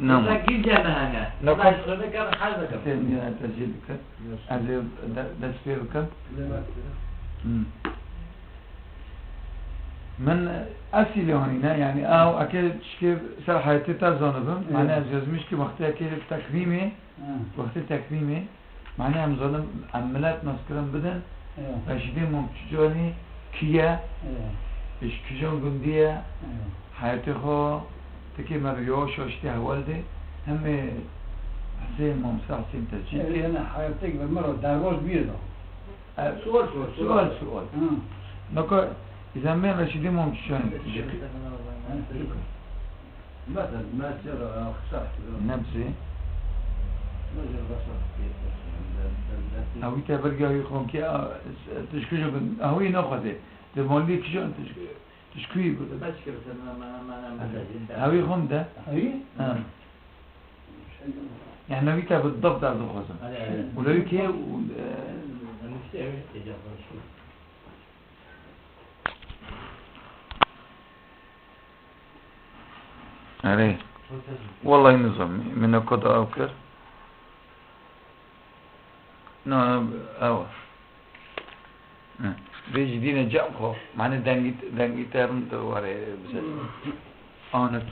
نعم لكن جمعنا نقول ذكر حذك تسمية تجدك هذا دستيرك من أصل هنا يعني أو أكيد شيء صراحة تزانبهم معناه جزمش كي وقت أكيد تكريمه وقت تكريمه معناه هم ظلم عملات نذكرهم بدن أشدين ممتجاني كيا إيش كيجون جندية حياته خو تكي مريوش واشتي هوالده هم حسين ممسح حسين تجديد أنا حياتك بالمرة دروز بيرده سؤال نقول إذا من رشيدين ممتجاني مثلا ما جرى خسرت نفسي ما جرى خسرت هوي تبرجع يخون كي تشكيله هوي نأخذه تمولي كشون تشكيه بس كده ما هوي خم ده هي يعني هوي تبى بالضبط على الخزن ولو كي عليه والله نظام من القضاء أوكر نعم أو بيجي دينا جابخو معنى دنگی ترم تو واره بسه آنت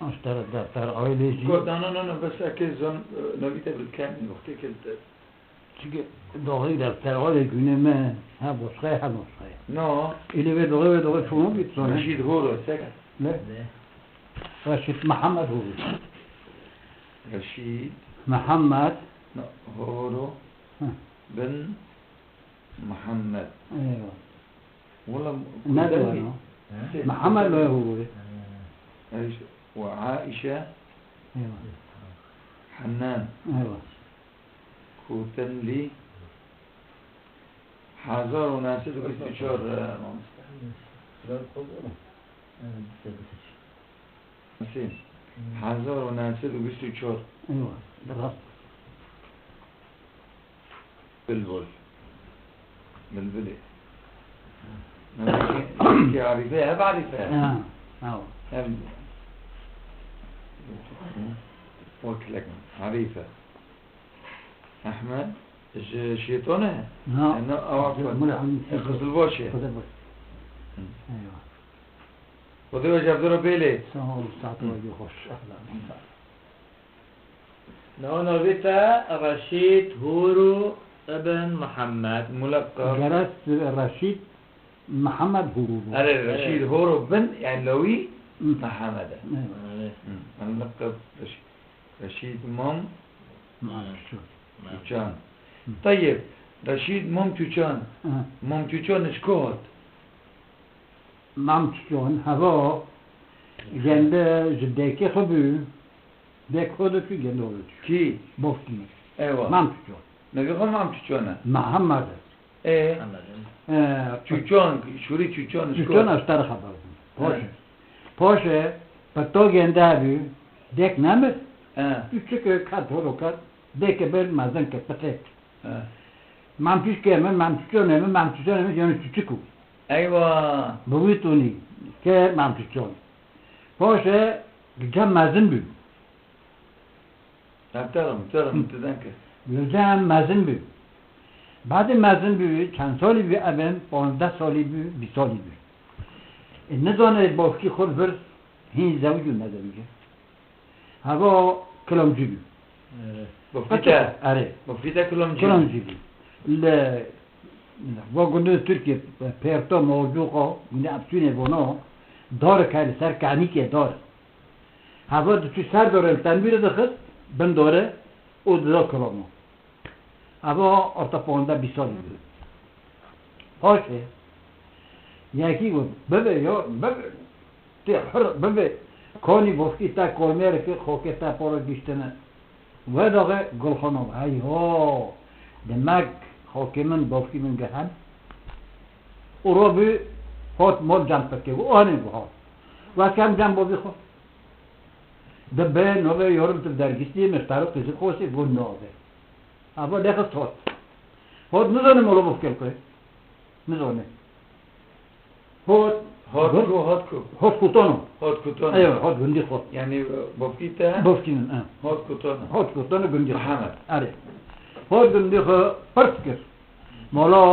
أشترى دفتر عائلي قلت أنا بس أكيد زن نبيته بالكامل وقتی كنت چیکه داغی دفتر عائلي günü ما ها بوسخه ها بوسخه نه إلي بدوغي شو بيتصل رشيد هورو سكت لا رشيد محمد هو رشيد محمد هورو بن محمد ايوه والله ندوة محمد لا هو وعائشة ايوه حنان ايوه كوتن لي حاضر وناسد وكستشار مسين حاضر وناسد وكستشار ايوه بالرصد بالبول بالبلي كي عارفها بعرفها اه وكلك عريفة أحمد شيطانة نعم خذ الباشة ايوه وذي وجه بدر بيلي سهل ساعته يخش اهلا نو نوبيتا رشيد هورو ابن محمد ملقب جلس رشيد محمد هورو رشيد هورو بن يعني لوي محمد ايوه ملقب رشيد مام معلش تشان طيب رشيد مام تشان مام تشان شكوت مام تشان هوا جنب جديك خبو ديك خود في جنول كي بوكي ايوه مام تشان نبيهم مام تشان محمد ايه تشان شوري تشان تشان اشتر خبر باشه پتو گنده هبو ديك نمت küçük kat holokat deke bel mazen ke patet mam pişke men mam tüçöne yani küçük o ايوه buvituni ke mam tüçön poşe gidem mazen bu ترم تذكر gidem mazen bu بعد mazen bu çan soli bu aben 15 soli bu bir soli bu ne zaman bofki khol ver hin zavju nazarige هذا كلام جيبي بفيتا أري بفيتا كلام جيبي لا وقلنا تركيا بيرتو موجوقة من أبتوني بنا دار كان سر كعني كي دار هذا تشي سر دار التنبير دخل بن داره او دا كلامه هذا أرتفعنا بيسال هاشه یکی گفت ببه یا ببه تحر ببه کانی بافکی تا کلمه که خوکه تا پارا گشتنه و داغه گل خانم های ها دمک حاکمن بافکی من گهن او را بی هات مال جمع پکه و آنه بو هات و کم جمع بابی خود دبه نوه یارم تو درگیستی مختارو قیزی خوشی گون ناده اما دخست هات نزانه مولا بافکل که نزانه هات هات کو هات کوتانو هات کوتان ایوه هات گندی خود یعنی بافکیتا بافکینن هات کوتان هات کوتانو گندی محمد آره هات گندی خود پرت کرد مالا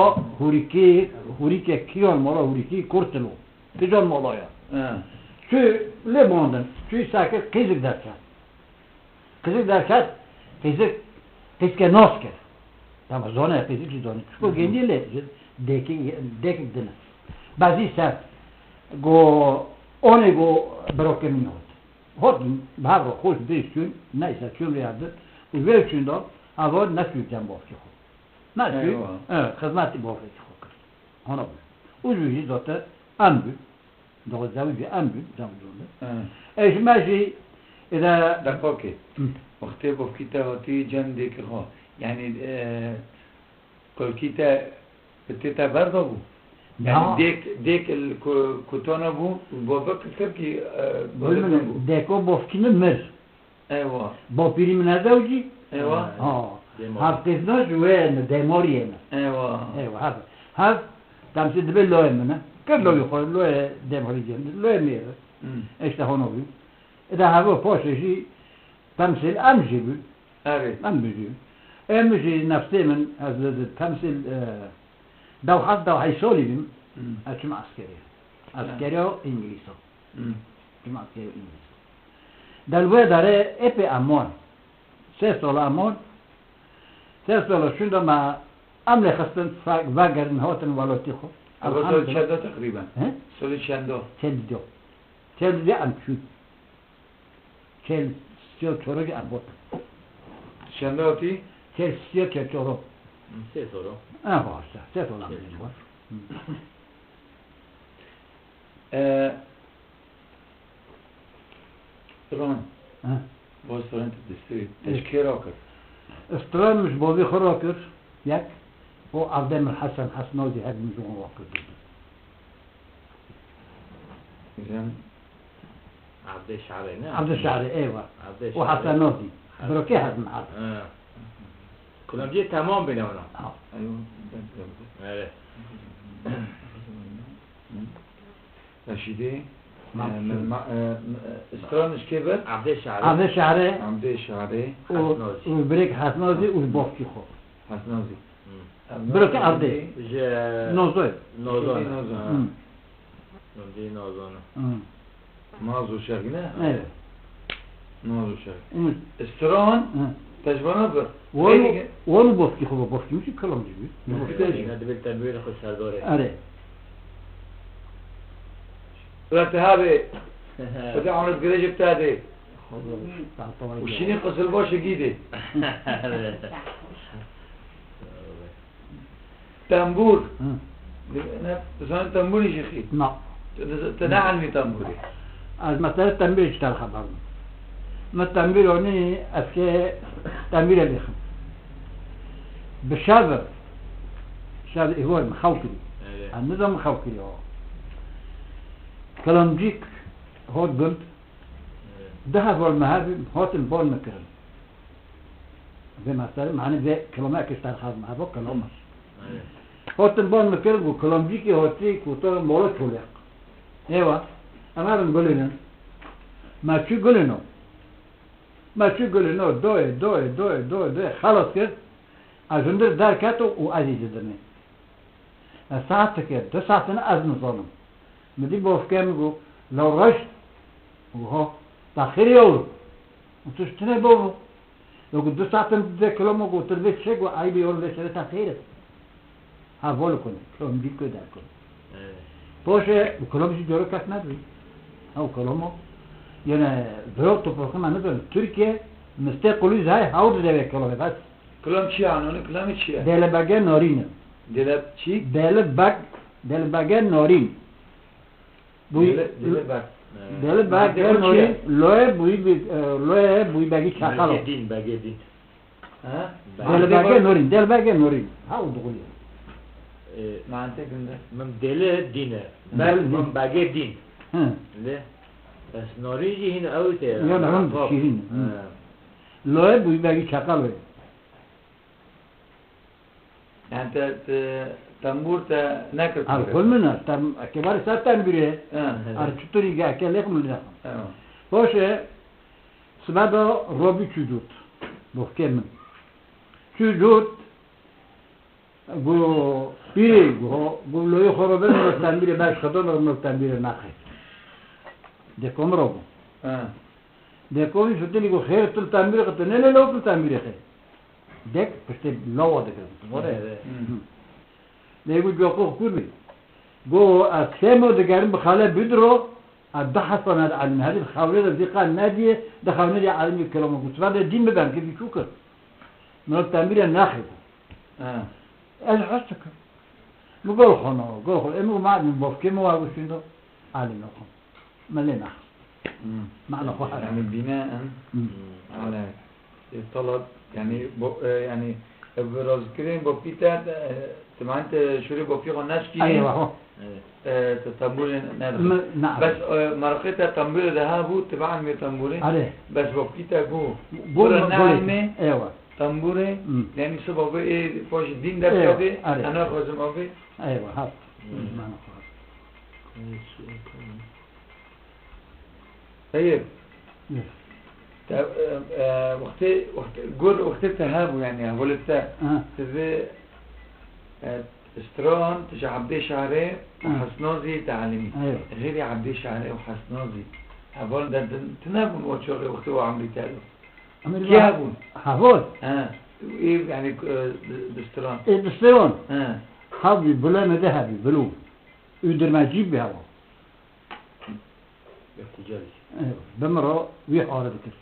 هوریکی کیان مالا هوریکی کرتلو تجان مالaya şu Leban'dan şu sakit kızık derken kızke nasker tamam zona kızık zona şu gendiyle dek dene bazı saat go one go broken hot bahro hoş bir gün neyse şöyle yaptı ve şimdi avod nasıl jambofki nasıl hizmeti bofki ona ucuyu zaten ambu دو زوجي أمبي زوجونه إيش ماشي إذا دقوقي وقتی بافکیتا هاتی جن دیک ها یعنی کل کیتا بتیتا بردا بو یعنی دیک الکوتانا بو بابا کتب کی دیکو بافکینه مر ایوا با پیری من زوجی ایوا هفته‌نا جوان دماریه ایوا هفت تمثيل دبل لوه منه كل لوه يخوي لوه دماري جن لوه ميره إيش تهونه بي إذا هذا باشه شيء تمثيل أمجي بي أمجي نفسي من هذا التمثيل دو حد دو حيسولي بيم أشم عسكري أو إنجليزي أشم عسكري إنجليزي دلوه داره إبي أمان سال أمان سال شنو ما عمل خستن وگرن هاتن ولوتی خو اول سال چنده تقریبا سال چنده ام شو چوروی ام بود چنده هاتی؟ چورو سه سالو باشا سه سال هم دیگه باش ران باز فرانت دستی تشکیه را کرد استران مش بازی خورا کرد یک و عبدالله الحسن حسنازي هذا من جون واقع إذن عبد الشعري نعم عبد الشعري ايوه وحسنازي بروكي هذا معاه كلهم جي تمام بينهم ايوه رشيدي استرانش كبر عبد الشعري وبريك حسنازي وبوفكي خو حسنازي بروكي عبدي نوزوي نازو شاقنا ايوه نازو شاق استران تجبانا بر وانو بوفكي خو بوفكي مش كلام جيبي هذا بالتنوير خو سردوري اره رتهابي بدي عمرت قريج بتاعتي وشيني قصل باش جيدي تنبور بسان تنبوري شيخي نعم تنعلمي تنبوري از مثلا تنبیر اشتر خبر ما تنبیر اونی از که تنبیر لیخم بشابر شابر ایوار مخوکری النظام مخوکری کلامجیک هات قلت ده هزار مهابي هات البال مكرن زي ما مثلا معنى زي كلامك اشتر خبر مهابو كلامش هات البال مكرن وكلامجيكي هاتي كوتار مولا توليق ايوه أنا نقولنا ما شو قلنا دوي خلاص كده أجندر دار كاتو وعزيز درني الساعة كده 2 ساعات أنا أذن ظلم مدي بوفكام جو لو رشت وها تأخير يوم وتشتري بوفو لو قد 2 ساعات ده كلامه جو تربيت شيء وعاي بيقول ده شيء تأخير هقول كله كلام دي كده كله باشه كلام شيء جرو كات ندري او كلامه يعني ضربته بروكم مثلا تركيا مستقلوا زي هاود ده كلام بس كلام شيء عنه كلام شيء دل باگه نارين دل شيء دل باگه نارين بوي دل باگه نارين لوه بوي باگه شاخالو باگه دين ها دل باگه نارين هاود دغولي ما انت كنت من دل دينه من باگه دين ليه بس نوريجي هنا اوته يا نعم شيرين لوه بوي باگه شاخالو يعني انت تنبور تا نكر كل منا كبار سات تنبيره ار چطوری گه که لکم لیدم باشه سبدا روبی چوجود بفکر من چوجود گو بیری گو لوی خوربه نور تنبیره باش خدا نور تنبیره نخی دکم رو دکومی شدی گو خیر تل تنبیره خطر نه لو تل تنبیره خیر دک پشت لاوا دکم نگو جو خور بی گو از سیمو دگرم بخاله بدرو البحث عن هذه الخاولة دي قال نادية ده خاولة عالمي الكلام قلت بعد الدين بدأ كيف يشوكر من التعمير الناخب أنا حسك نقول خنا قول خنا إنه ما من بوف كم هو أقول شنو عالم لكم ملنا معنى خواهر يعني بناء على الطلب يعني يعني براز كريم بوبيتا طبعا انت شوري بوفي غناش كي ايوه تطبول نعم بس مرقتها تنبول ذهبو تبعا من تنبولي بس بوبيتا بو نعمة ايوه تنبولي يعني سبب ايه فوش الدين ده بكده انا خازم اوفي ايوه هات طيب وقت تهابو يعني هولتا تذي استران تجي عبدي شعري وحسنازي تعليمي غيري عبدي شعري وحسنازي هبول ده تنابون وشغل وقت هو عمري تالو كيابون هبول ايه يعني بستران ايه بستران هابي بلا مذهبي بلو يقدر ما يجيب بهوا احتجاجي بمرة ويحارة ذكر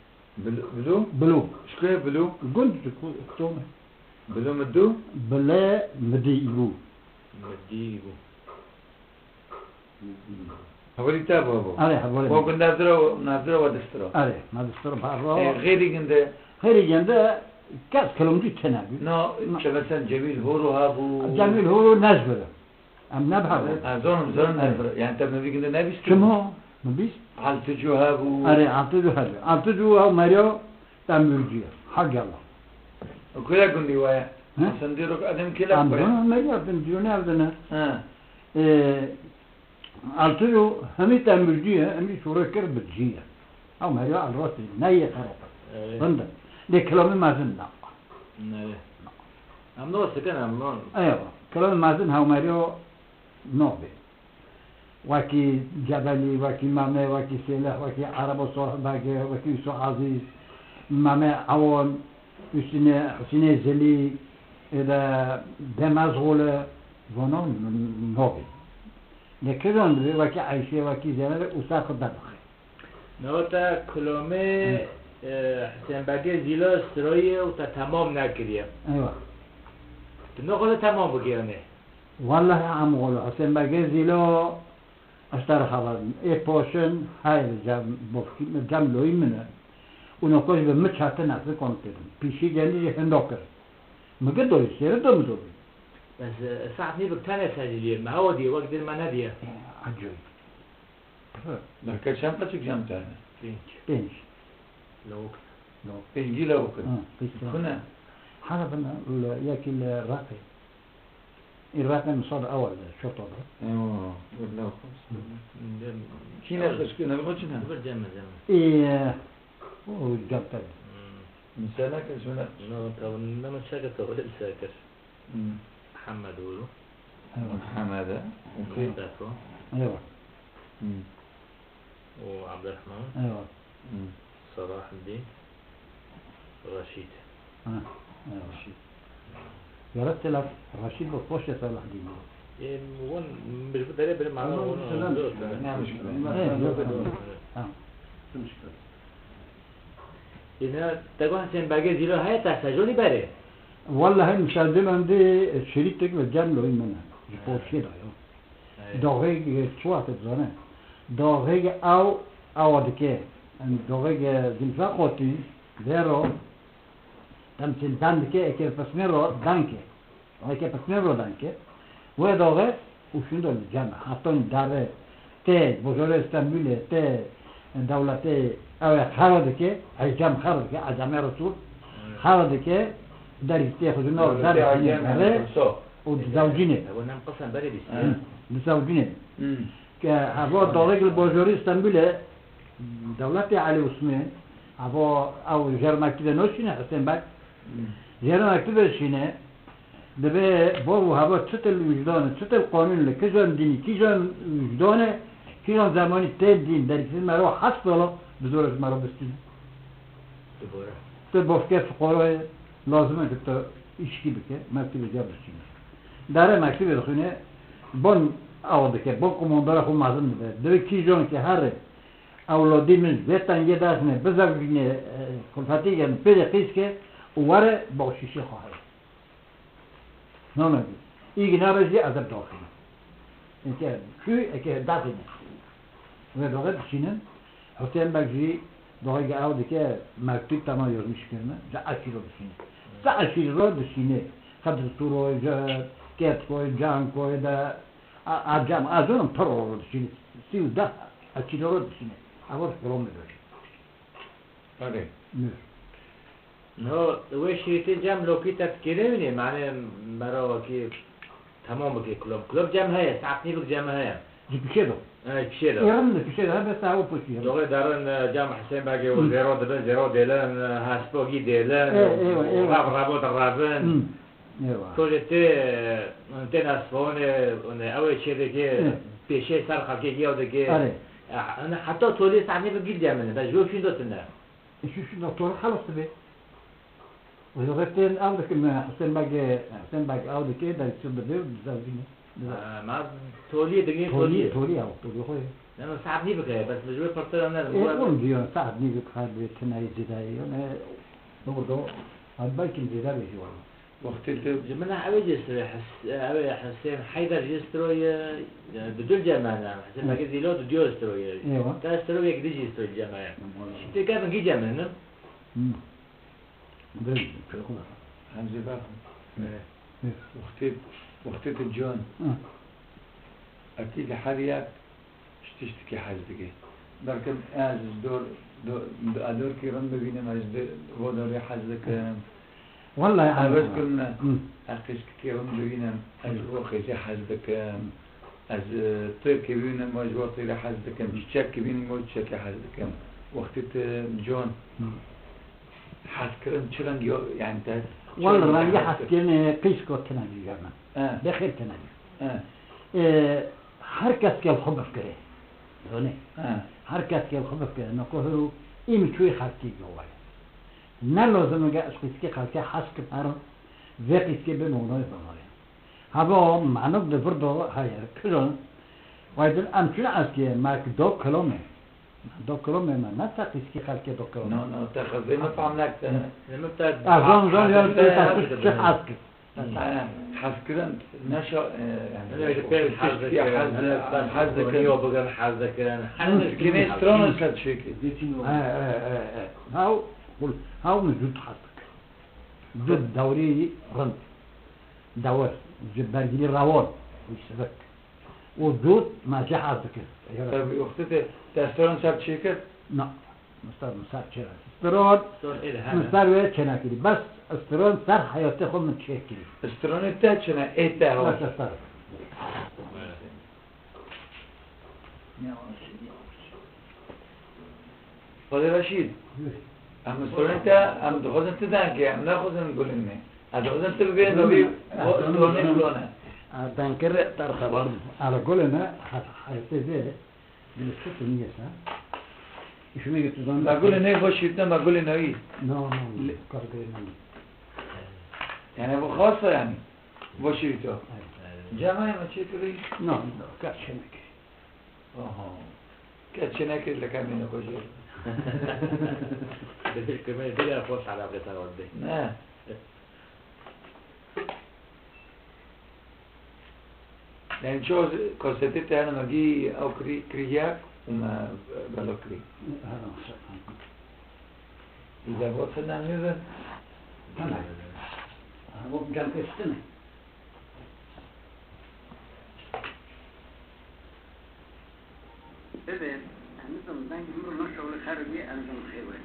بلو شكوية بلو قلت كتومة بلو مدو بلا مدي يبو هولي تابو هبو هولي هو كنت نازره ودسترا نازره بحرا غيري كنده كاس كلمتي تنابي مثلا جميل هورو هابو جميل هورو نزبره ام نبحر زون نزبره يعني انت بنبي كنده نبيس كم هو نبيس عالتجو هابو عالتجو هابو مريو تنبيرجيه حق الله وكلا كندي وايا سنديروك ادم كلا مريو تنبيرنا بدنا عالتجو همي تنبيرجيه همي شورة كر بتجيه او مريو على الراس نية خرطة بندن ده كلامي مازن لا امنو سكن امنو ايوه كلامي مازن هاو مريو نوبي وكي جبلي وكي مامي وكي سلاح وكي عرب وصالح باقي وكي يوسف عزيز مامي عوان حسين زلي إذا دمازغولة ونون نوبي لكن وكي عايشة وكي زلال وساق الدبخ نوتا كلامي حسين باقي زيلا سرايا وتا تمام نكريا ايوه نقول تمام بگیرنه والله يا عم غلو حسين باقي زيلا اشتر خبر اي بوشن هاي جام لوي منه ونقول بمش حتى ناس كونتين بيشي جاني هندوكر مقدر يصير دم دوبي بس ساعة نيبك تاني سجلية ما هو دي وقت المنادية عجوي لكن شامبا تك جامتا بينش لو بينجي لو كنا هذا بنا ياكل الراقي الراقي مصاد اول شرطه ده ايوه والله كينا خشكنا بغوتنا جمع ايه وجابت مثلا كشونا نو تو نما شاكر تو ساكر محمد ولو محمد اوكي دافو ايوه وعبد الرحمن ايوه صلاح الدين رشيد رشيد جربت لك رشيد بفوش صلاح الدين ايه وين مش بدري بر معنا نعم مش مشكلة إذا تقول حسين باقي زيلو هاي تحتاجوني بري والله هاي مشاهدين عندي شريطك بالجاملة منها يقول شيء داغيق شوات بزانه داغيق او دكي داغيق زنفا قوتي ديرو تمثل دانكي اكي فسميرو دانكي اكي فسميرو دانكي وداغي وشندو الجامعة حطون داره تي بوجوره استنبولي تي دولتي او خاردكي ايجام خاردكي اجامع رسول خاردكي داري تي خدنا داري والزوجينه هو نعم قسم بري بس الزوجينه كهوا دولة البوجوري اسطنبولة دولة علي عثمان هوا أو جرم مكتوب نوشينه حسين باك جرم مكتوب شينه دبي بابو هوا تطل وجدانه تطل قانون له كيجان ديني كيجان وجدانه كيجان زماني تل دين در كيجان مرا حسب ولا بزورش مرا بستينه تبورة تبافكر فقراء لازمه که تا ایشکی بکه مکتب جاب بشینه داره مکتب بخونه بون آورده که بون کماندار خود معظم بده دوی کی جان که هر اولادی من زیتن یه دست نه بزرگینه کلفتی گرن پیدا قیس که واره باشیشی خواهد نه نگی ایگه نبازی عذاب داخلی اینکه شوی اکه دستی نه و دوغه بشینن حسین بگجی دوغه که آورده که مکتب تمام یازمیش کرنه جا اکی رو بشینه تعشير رد السيناء خدر الطروي كات كوي جان كوي دا عجام أزونم ترى رد السيناء سيو ده أشير رد السيناء أقول كلام ده أري هو وش جام لو كي تفكريني معناه مرة كي تمام كي كلوب جام هيا ساعتني بك جام هيا جي بشيدو بشيرة يرمنا بشيدو بس هو بشيدو دوغي دارن جام حسين باقي وزيرو دبن زيرو ديلن هاسبوغي ديلن راب رابو درابن كوجتي انتي ناسفون اول شيء دكي بيشي سار خلقي كي ودكي انا حتى تولي ساعتني بقيل جامن بس جو فين دوتنا شو دكتور خلص تبي ويغتين أودك ما حسين باقي أودك ده يصير بدو بزاوية ما تولي دقيقة تولي خوي أنا ساعدني بك بس مجبور فرصة أنا يقول ديون ساعدني بك هذا تناي زداي أنا برضو هالباكين زداي بيجي والله وقت جمنا أوي جسر حسين حيدر جستروي بدون جماعة حسين ما كذي لو ديو استروي كاستروي كذي جستروي الجماعة شفت كيف نجي جماعة همزي بقى وقت الجون أكيد حريات تشتكي حاجتك لكن از دور كيران ببينم از دور حاجتك والله أنا بس كنا أقيس كيران ببينم از وقت حاجتك از طير كبينم واجوا طير حاجتك بيشتك كبينم واجتك حاجتك وقت الجون حاسكرن چرنگ يعني تا والله راني حاسكرن قيس كو تنادي جامع بخير تنادي هر کس که خوب بفکره دونه هر کس که خوب بفکره نکوهرو این چوی خالتی جوای نه لازم میگه اشخاصی که خالتی حس که پر وقتی که به مونای بماره هوا معنی دفر دو هایر کلون وایدن امچون از که ماک دو کلمه من نه تقیس که خالتی دو کلمه نه تخذی مفهم نکته ازان یا چه حس که حاسكرن نشا يعني حزك يوبغن حزك كيني سترون صد شيء هاو موجود حزك ضد دوري رند دور جبرجلي روان ويشتبك ودود ما جاء حزك طيب اختي تسترون صد شيء كده لا مستر شيء استرون مستر وچناكي بس استرون سر حياتي خود من شكل استرون تاچنا ايتا هو خالد رشید ام استرون تا ام دخوزن تدن که ام نخوزن گلنه ادخوزن تبگه نوی استرون فلانه دنکر در خبر على گلنه حياتي زي بالست نيسا شو میگه تو دان بقول نه باشید نه بقول نه ای نه کار کنیم یعنی ابو خاصه یعنی باشید تو جمعه ما چه کلی نه کاتشنک کاتشنک لکمی نکوجی بدل كمان بلا فرصة على قطار ودي نه يعني شو كوستيتي انا ماجي او كرياك وما بالوكري إذا وصلنا نذن تمام هو جنب السنة ببین هنوزم زنگ میرم من شغل خربی انجام خیلی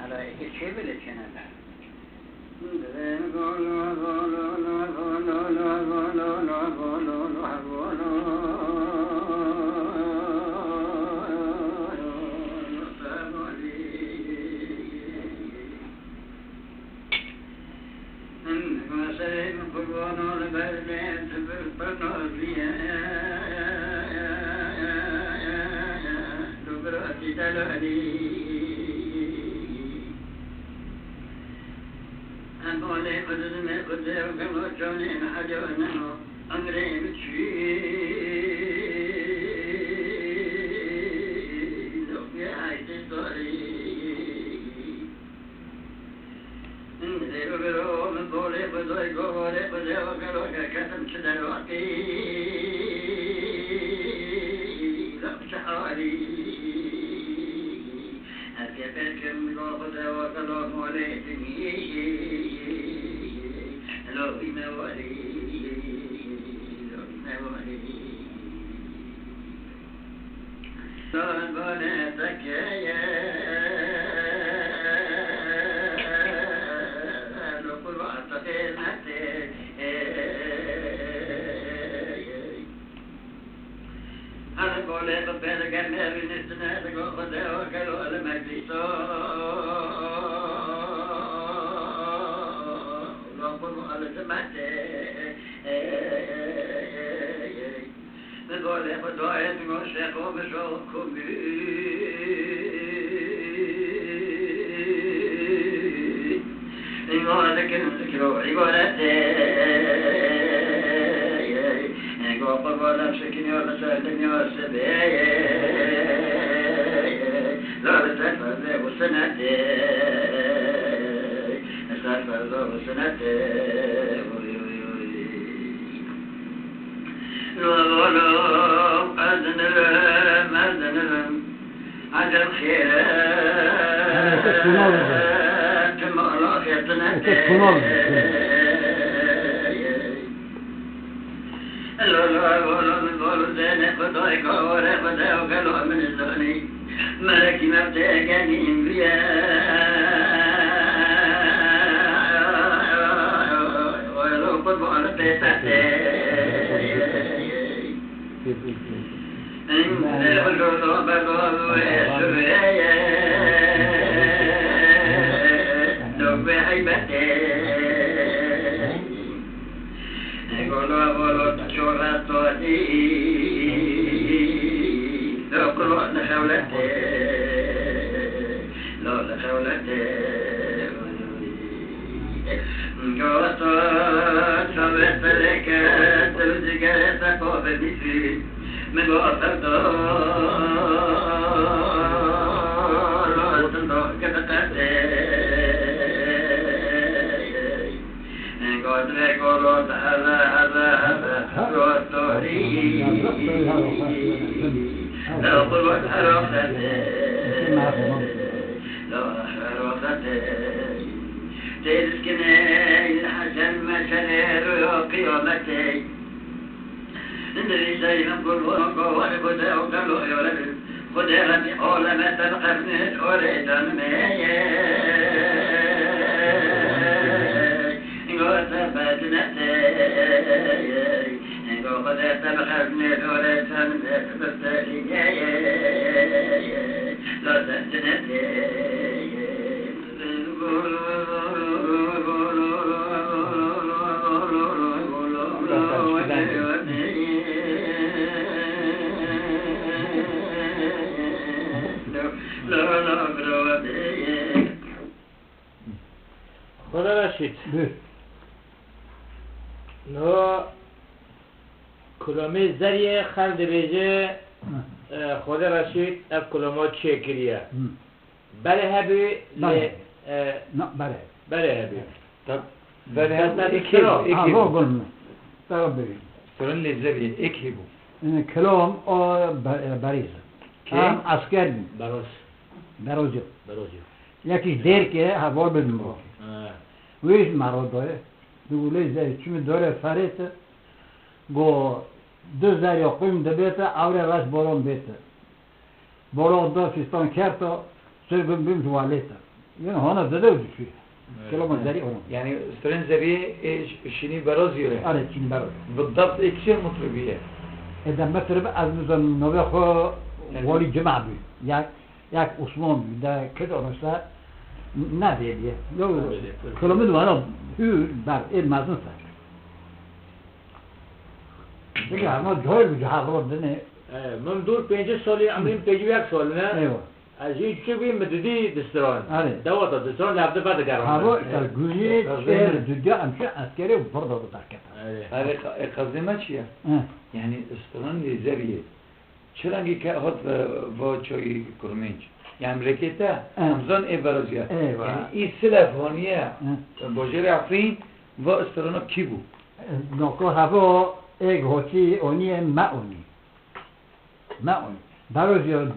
على شيء بلا شيء خدا رشید نو کلمه زریه خلد بیجه خدا رشید اف کلمات چه کریه بله هبی نه بله هبی طب بله هبی سرن لزبی اکی بو این کلام بریز هم اسکر بیم بروزیو یکیش دیر که هوار بدون با ویش مراد داره دوله زری چون داره فریت گو دو زری قویم دبیته اوره راست باران بیته باران دا فستان کرتا سرگم بیم توالیته یعنی هانا داده بودی چوی كيلومتر زري أورو يعني استرين زريه ايش شيني برازيله آره چین برای بالضبط اكشن مطربيه إذا مطرب از نظام نوخو والی جمع بی یک عثمان بی ده کد آنسته ندیدیه کلمه وانا هور بر این مزن سر دیگه اما جای بجا حضرات دنه من دور 5 سالی عمریم 51 سال نه ایوه از این چه بیم مددی دستران آره. دوات دستران لابد بعد هوا گرم در گویه شهر دنیا همشه اسکری و برده و ترکت هذا قصدي ما شيء يعني استران زريه چرنگی که هات و چای کرمنج يعني امریکتا همزان ای برازیل یعنی این سلفانیه باجر عفرین و استرانا کی بود؟ نوکو هوا ایک هوچی اونیه معونی برازیل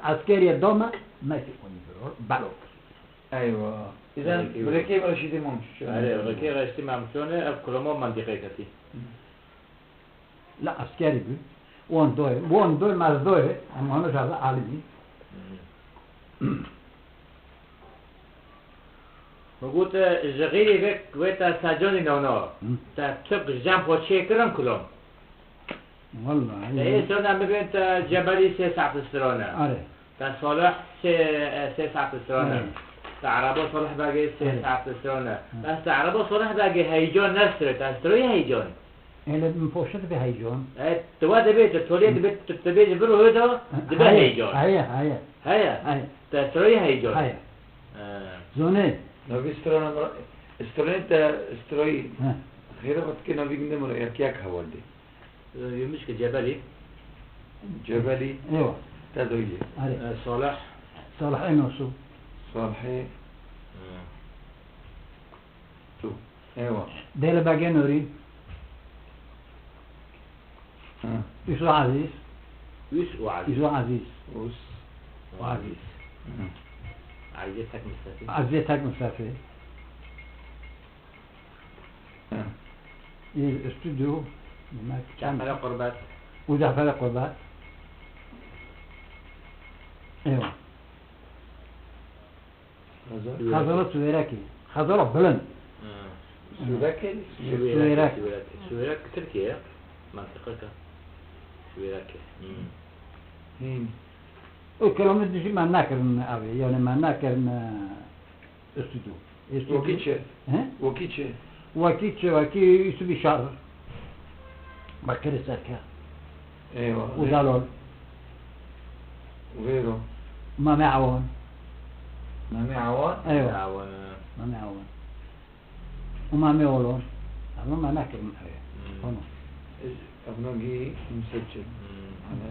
اسکری دامه نکی اونی برو ايوه اذا بريكي رشيدي ممشي آره رکی رشتی ممتونه از کلمه منطقه کتی لا اسکری بود وان دوی مرز دوی اما هنوز از عالمی بگوت جغیری وقت سجانی نونا تا طبق جمع خود چه کرم کلم والله این سرانه ببین تا جبلی 3 ساعت استرانه آره تا صالح 3 ساعت استرانه تا عربا صالح باقی 3 ساعت استرانه بس تا عربا صالح باقی هیجان نستره تا استروی هیجان ele مفوشت به هیجان تو دبیت تولیت دبیت برو هدا دبی هیجان هيا تا استروی هیجان هيا زونه نبي استرانا استراني تا استروي خير وقت كنا بيجي نمر ياك حوالي يمش كجبلي جبلي ايوه تدويه صالح انوسو صالحي تو ايوه دل باقي نوري يسوع عزيز وس وعزيز عزيزتك عزيزتك مسافر الاستوديو جعفر قربات وجعفر قربات ايوه خزانة سويراكي خزانة بلند سويراك تركيا منطقة سويراك الكلام ده ما ناكرن أبي يعني ما ناكرن استوديو وكيتش يسوي شهر بكر سكة ايوه وزالون وغيره ما معون ايوه ما معون وما ميولون أنا ما ناكرن هنا ابنجي مسجل على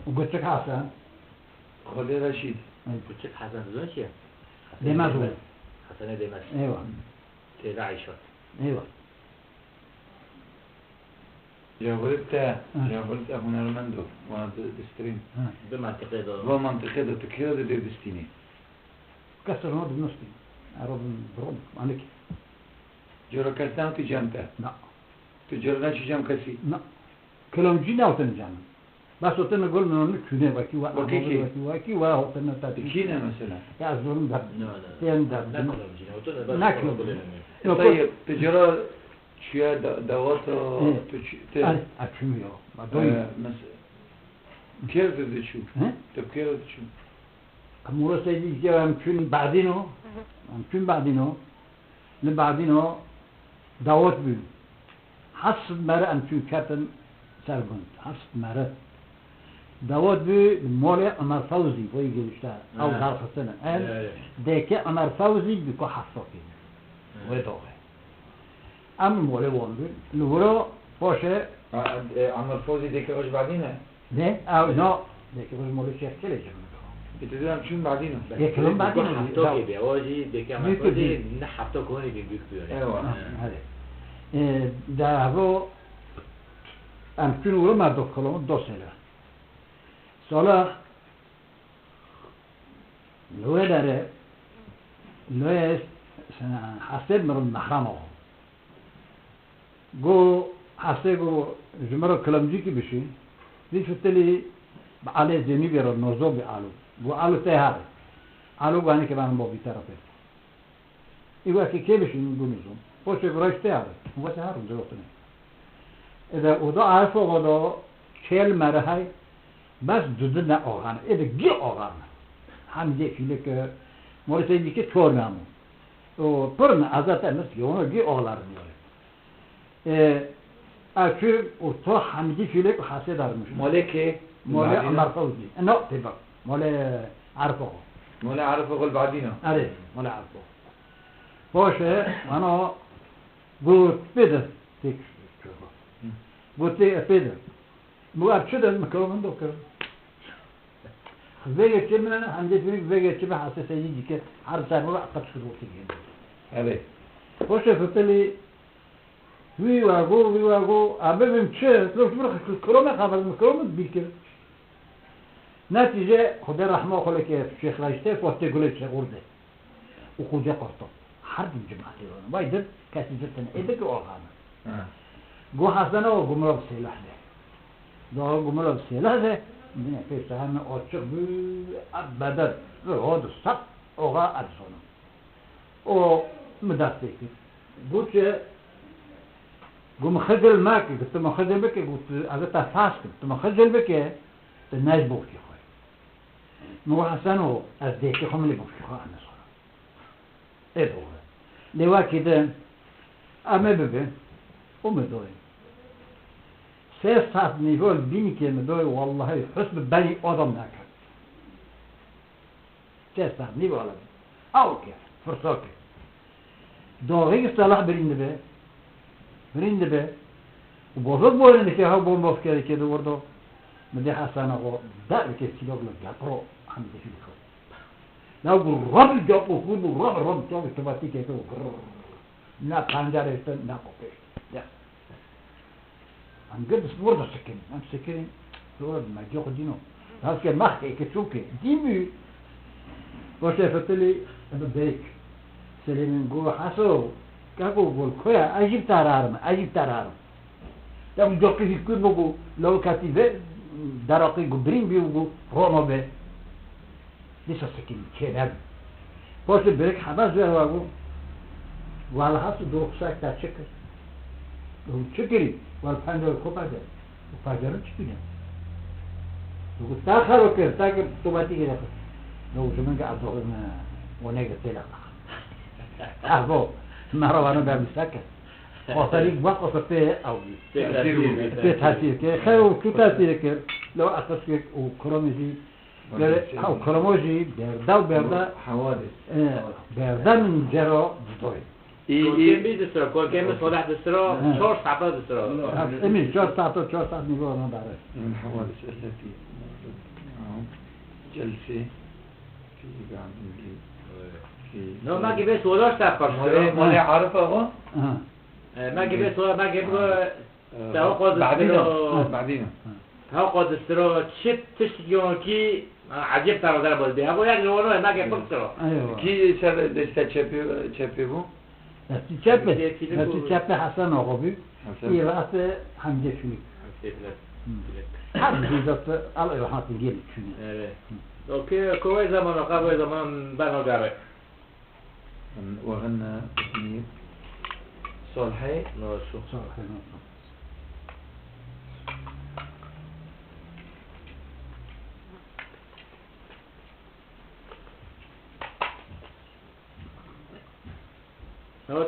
وقلت لك حسن خالي رشيد قلت لك حسن زون شيء دمشق حسن دمشق ايوه تيلا عيشة ايوه جابلت أبونا المندو وانا دسترين بمنطقة ده تكيرا ده دستيني كسر هون بنصتي عرب برم عنك جورا كستان تجامتا لا تجورنا تجام كسي لا كلام جينا وتنجام بس وتنا قول من كنا وكي وتنا تكينا مثلا يا زلمة ده ناكلهم ناكلهم طيب تجرا شيا دوات أكمل ما كيف تدشوا طب كيف تدشوا كمورة سيدي جا ممكن بعدينه لبعدينه دعوت بيل حسب مرة أمكن كاتن سربند حسب مرة دعوت بيل مولى عمر فوزي ويجي يشتغل أو ظرف سنة ديك عمر فوزي بيكو حصوكي ويدوه أم مولى وان بيل لورو باشه عمر فوزي ديك وش بعدينه نه أو نو ديك وش مولى شيخ كله بتدري شو بعدينه يكلم بعدين حفتوكي بيواجي ديك عمر فوزي نحفتوك هوني بيبيك بيوني ايوه هذا ده هو أمكن ولا ما دخلهم دوسلا سالا لو داره لو حسب مرن محرمه جو حسب جو جمرة كلامجي كي بشي دي شتلي على زمي بيرو نوزو بعلو بو علو تهاره علو غاني كمان مو بيترفه يقول كيف نقول نزوم بوش براش تهاره هو تهاره دروتني إذا وضع عارفه وضع شيل مرهاي بس دودنا أوغان إذا جي أوغان هم جي فيلك موريتاني كي تور نامو وبرن أزات الناس يونا جي أوغلار نيوله أكيد وطرح هم جي فيلك حاسة دار مش مالك مولى عمر فوزي أنا تبع مولى عارفه مولى عارفه قول بعدينا أري مولى عارفه بوش أنا قلت بيدر تيك قلت بيدر مو أبشر المكرون من دوكر فيجي كمان عندي فيجي كمان حاسس يجي كده عارف ولا قد شروط تيجي عليه وش فتلي وي واجو أبى بمشي لو فرق الكرومة قبل المكرون بيكر نتيجة خدا رحمه خلك الشيخ رايشته وقت يقول الشيخ ورده وخدا قرطه حرب الجماعة ديونا ما يدر كاسيجتنا إذا كأوغانا جو حسنا وجمرة سلاح ده ده جمرة سلاح ده من في سهم أشق بدر هذا الصق أوغا أرسونه أو مدرسك قلت قوم خجل معك قلت ما خجل بك قلت هذا تفاس قلت ما خجل بك الناس بوكي خوي مو حسنا أزديك خم اللي بوكي خوي أنا صار إيه هو لوا كده أما ببه ومدوي سيسات نيفول بيني كي مدوي والله حسب بني آدم ناكر سيسات نيفول أو كيف فرصاك داغي صلاح برين به وبوفق بولن كي هاو بوم بوفكري كده وردو مدي حسنا هو ده كي سيلوغ لجابرو حمد في الكو لو رب جابو هو رب جابو تباتي كده نا كانجاري نا كوكي يا I'm good as word of second. I'm second. Lord, my Giordino. That's get marked. Ketuke. Dimu. What if I tell you at the break? Selling go hasso. Kago will queer. Egypt alarm. Then jockey he could go low cative. Daraki go bring you go Romobe. This is second. Check. What the break Habaz will while I have to do sack that chicken. Chickering. والفندق الكوباجر وفاجر تشبينا لو تاخر وكر تاكل توماتي كده لو زمان قاعد ضغطنا ونيجي تلا أبو ما روانا بمسكة وطريق وقف فيه أو في تأثير كه خير شو تأثير كه لو أتصل وكرومجي أو كرومجي بردا حوادث بردا من جرا بطوي كل بيد السرا كل كلمة صلاح السرا شور ساعات السرا أمين شور ساعات نقول أنا بعرف من الحوادث التي جلسة في قاعد نو ما جبت ولا سافر ما عارفه هو ما جبت ولا ما جبت تأخذ بعدين تأخذ السرا شت تشيون كي عجيب ترى ضرب البيع هو يعني هو ما جبت السرا كي سر دست چپه چپه حسن آقابی یه وقت حمده شوی حمده دست الله رحمت گیل شوی اوکی کوی زمان آقا زمان بنا داره وغنى صالحي نوشو صالحي هو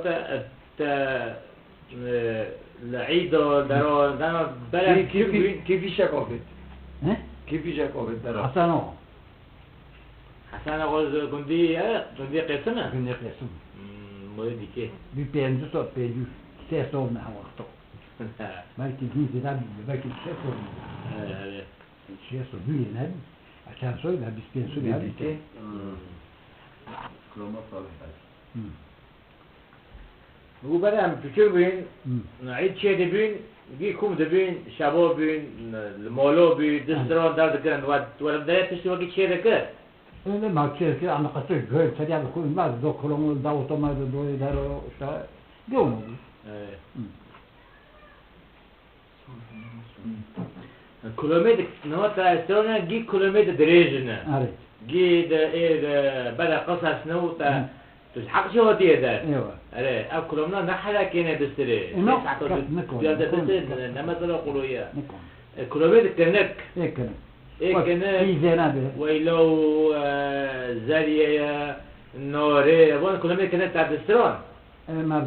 العيد دارو بلد كيف شكوفت كيف شكوفت دارو حسن آغاز گندی قسمه گندی قسم مولدی که بی پنجو سال 3 سال نه وقتا بلکه دیگه نبیده بلکه 3 سال نه 3 سال بیه نبید چند سال نه 25 سال نبیده کلومه ساله بگو برم فکر بین عید چه دبین گی کوم دبین شبا بین مالو بین دستران درد کردن و داره پشتی وقتی چه دکه öyle maçı ki ama kaçıyor göl serial koyulmaz doktorun da otomatik dolayı der o işte gömüyor. كيلومتر نوتا استرونا جي كيلومتر دريجنا آره جي ده إيه بدا قصص نوتا تحق شو هديه ده ايوه أره أو كلامنا نحلا كنا بستري إنه نكون يا ده نكون بستري نما ترى قولوا يا نكون كيلومتر كنك ايه كده إيه كنك في زينابه ويلو زالية نوري وين كيلومتر كنك تاع بسترون ما